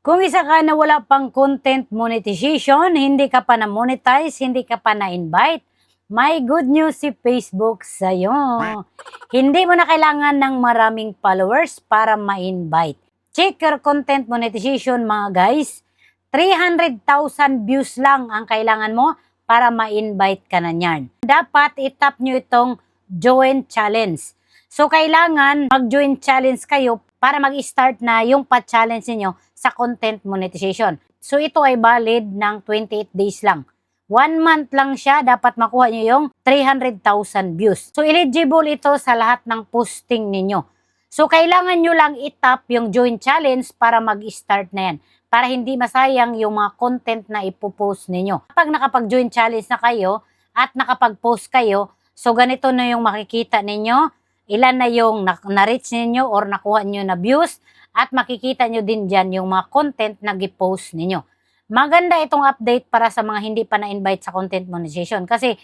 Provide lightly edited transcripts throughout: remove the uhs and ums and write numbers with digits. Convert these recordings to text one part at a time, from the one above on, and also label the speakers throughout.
Speaker 1: Kung isa ka na wala pang content monetization, hindi ka pa na-monetize, hindi ka pa na-invite, may good news si Facebook sa'yo. Hindi mo na kailangan ng maraming followers para ma-invite. Check your content monetization mga guys. 300,000 views lang ang kailangan mo para ma-invite ka na niyan. Dapat itap nyo itong join challenge. So kailangan mag-join challenge kayo para mag-start na yung pa-challenge niyo sa content monetization. So ito ay valid ng 28 days lang. 1 month lang siya, dapat makuha nyo yung 300,000 views. So eligible ito sa lahat ng posting ninyo. So kailangan nyo lang itap yung join challenge para mag-start na yan. Para hindi masayang yung mga content na ipopost ninyo. Kapag nakapag-join challenge na kayo at nakapag-post kayo, so ganito na yung makikita ninyo. Ilan na yung na-reach ninyo or nakuha nyo na views at makikita nyo din dyan yung mga content na gipost ninyo. Maganda itong update para sa mga hindi pa na-invite sa content monetization kasi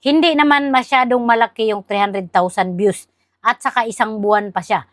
Speaker 1: hindi naman masyadong malaki yung 300,000 views at saka isang buwan pa siya.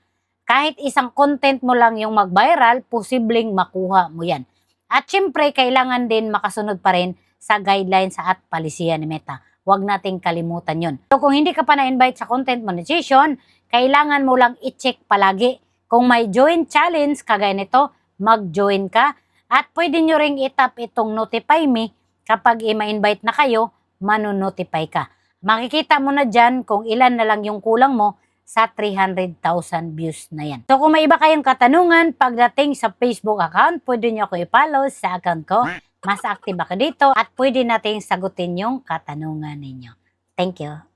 Speaker 1: Kahit isang content mo lang yung mag-viral, posibleng makuha mo yan. At syempre, kailangan din makasunod pa rin sa guidelines at palisiya ni Meta. Huwag nating kalimutan yun. So kung hindi ka pa na-invite sa content monetization, kailangan mo lang i-check palagi. Kung may join challenge, kagaya nito, mag-join ka. At pwede nyo ring itap itong notify me kapag i-ma-invite na kayo, manonotify ka. Makikita mo na dyan kung ilan na lang yung kulang mo sa 300,000 views na yan. So kung may iba kayong katanungan pagdating sa Facebook account, pwede nyo ako i-follow sa account ko. Mas active ako dito at pwede nating sagutin yung katanungan ninyo. Thank you.